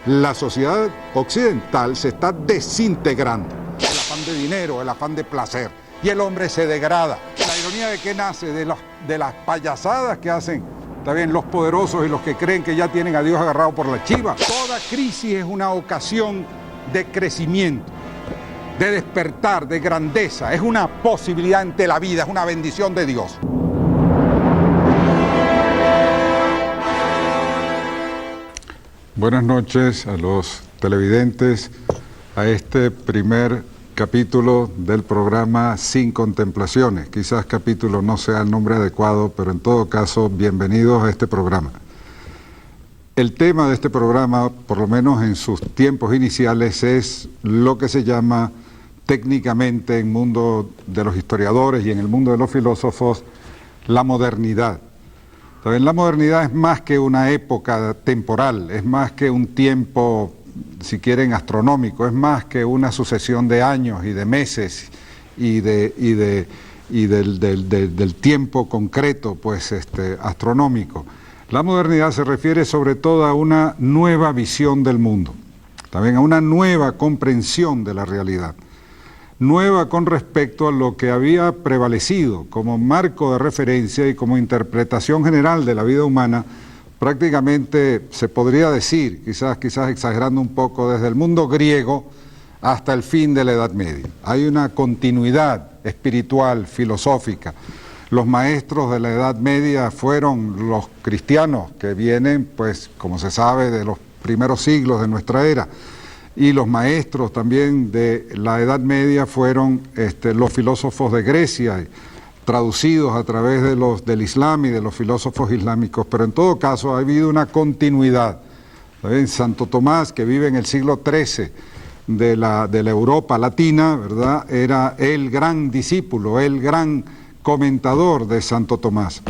La sociedad occidental se está desintegrando. El afán de dinero, el afán de placer. Y el hombre se degrada. La ironía de qué nace de las payasadas que hacen también los poderosos y los que creen que ya tienen a Dios agarrado por la chiva. Toda crisis es una ocasión de crecimiento, de despertar, de grandeza. Es una posibilidad ante la vida, es una bendición de Dios. Buenas noches a los televidentes, a este primer capítulo del programa Sin Contemplaciones. Quizás capítulo no sea el nombre adecuado, pero en todo caso, bienvenidos a este programa. El tema de este programa, por lo menos en sus tiempos iniciales, es lo que se llama técnicamente en el mundo de los historiadores y en el mundo de los filósofos, la modernidad. Entonces, la modernidad es más que una época temporal, es más que un tiempo, si quieren, astronómico, es más que una sucesión de años y de meses y del tiempo concreto, pues, astronómico. La modernidad se refiere sobre todo a una nueva visión del mundo, también a una nueva comprensión de la realidad, nueva con respecto a lo que había prevalecido como marco de referencia y como interpretación general de la vida humana. Prácticamente se podría decir, quizás exagerando un poco, desde el mundo griego hasta el fin de la Edad Media. Hay una continuidad espiritual, filosófica. Los maestros de la Edad Media fueron los cristianos, que vienen, pues, como se sabe, de los primeros siglos de nuestra era. Y los maestros también de la Edad Media fueron los filósofos de Grecia, traducidos a través del Islam y de los filósofos islámicos, pero en todo caso ha habido una continuidad. ¿Saben? Santo Tomás, que vive en el siglo XIII de la Europa latina, ¿verdad?, era el gran discípulo, el gran comentador de Santo Tomás.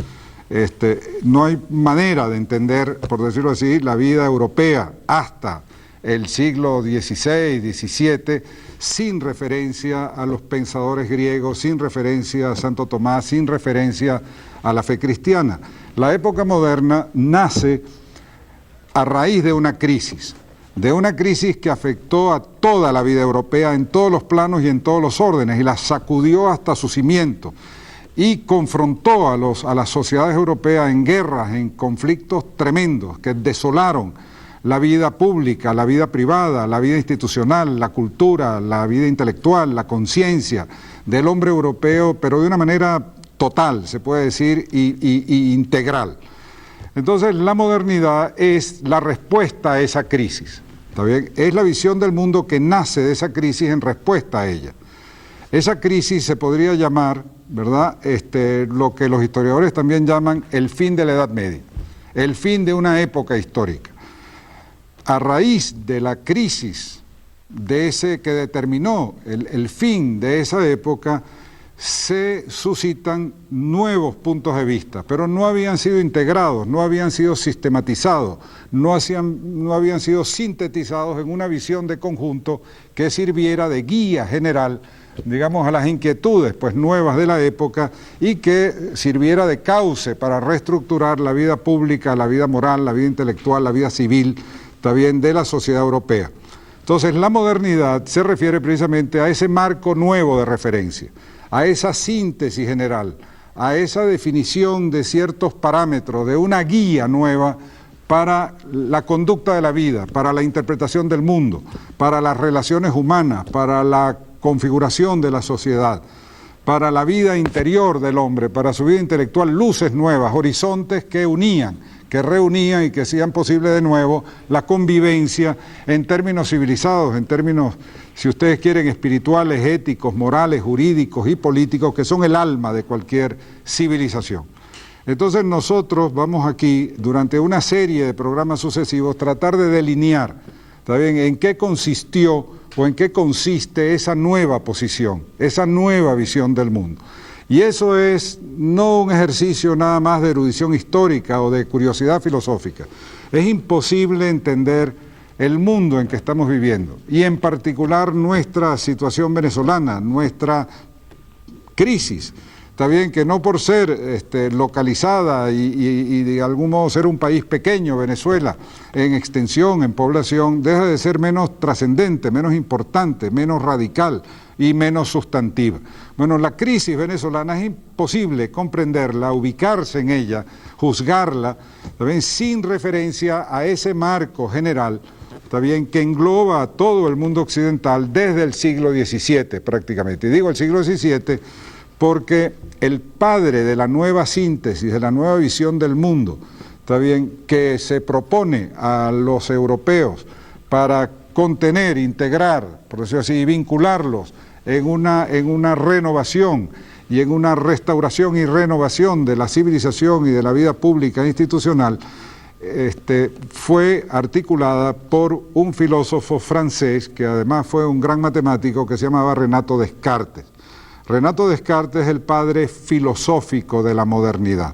No hay manera de entender, por decirlo así, la vida europea hasta el siglo XVI, XVII, sin referencia a los pensadores griegos, sin referencia a Santo Tomás, sin referencia a la fe cristiana. La época moderna nace a raíz de una crisis que afectó a toda la vida europea en todos los planos y en todos los órdenes, y la sacudió hasta su cimiento, y confrontó a las sociedades europeas en guerras, en conflictos tremendos que desolaron la vida pública, la vida privada, la vida institucional, la cultura, la vida intelectual, la conciencia del hombre europeo, pero de una manera total, se puede decir, y integral. Entonces, la modernidad es la respuesta a esa crisis, ¿está bien? Es la visión del mundo que nace de esa crisis en respuesta a ella. Esa crisis se podría llamar, ¿verdad?, lo que los historiadores también llaman el fin de la Edad Media, el fin de una época histórica. A raíz de la crisis que determinó el fin de esa época, se suscitan nuevos puntos de vista, pero no habían sido integrados, no habían sido sistematizados, no habían sido sintetizados en una visión de conjunto que sirviera de guía general, digamos, a las inquietudes, pues, nuevas de la época, y que sirviera de cauce para reestructurar la vida pública, la vida moral, la vida intelectual, la vida civil, también de la sociedad europea. Entonces, la modernidad se refiere precisamente a ese marco nuevo de referencia, a esa síntesis general, a esa definición de ciertos parámetros, de una guía nueva para la conducta de la vida, para la interpretación del mundo, para las relaciones humanas, para la configuración de la sociedad, para la vida interior del hombre, para su vida intelectual, luces nuevas, horizontes que unían, que reunían y que hacían posible de nuevo la convivencia en términos civilizados, en términos, si ustedes quieren, espirituales, éticos, morales, jurídicos y políticos, que son el alma de cualquier civilización. Entonces nosotros vamos aquí, durante una serie de programas sucesivos, tratar de delinear, ¿está bien?, en qué consistió o en qué consiste esa nueva posición, esa nueva visión del mundo. Y eso es no un ejercicio nada más de erudición histórica o de curiosidad filosófica. Es imposible entender el mundo en que estamos viviendo, y en particular nuestra situación venezolana, nuestra crisis, está bien que no por ser localizada y de algún modo ser un país pequeño, Venezuela, en extensión, en población, deja de ser menos trascendente, menos importante, menos radical y menos sustantiva. Bueno, la crisis venezolana es imposible comprenderla, ubicarse en ella, juzgarla, también sin referencia a ese marco general, está bien, que engloba a todo el mundo occidental desde el siglo XVII prácticamente. Y digo el siglo XVII porque el padre de la nueva síntesis, de la nueva visión del mundo, está bien, que se propone a los europeos para contener, integrar, por decirlo así, y vincularlos en una renovación y en una restauración y renovación de la civilización y de la vida pública e institucional, fue articulada por un filósofo francés que además fue un gran matemático que se llamaba Renato Descartes. Renato Descartes es el padre filosófico de la modernidad.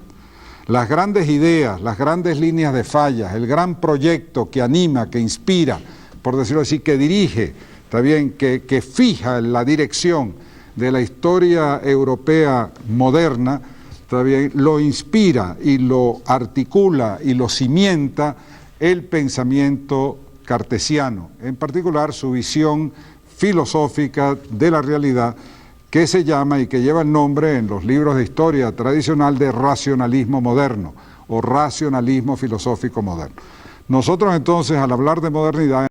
Las grandes ideas, las grandes líneas de fallas, el gran proyecto que anima, que inspira, por decirlo así, que dirige, está bien, que fija la dirección de la historia europea moderna, está bien, lo inspira y lo articula y lo cimienta el pensamiento cartesiano, en particular su visión filosófica de la realidad, que se llama y que lleva el nombre en los libros de historia tradicional de racionalismo moderno o racionalismo filosófico moderno. Nosotros entonces, al hablar de modernidad,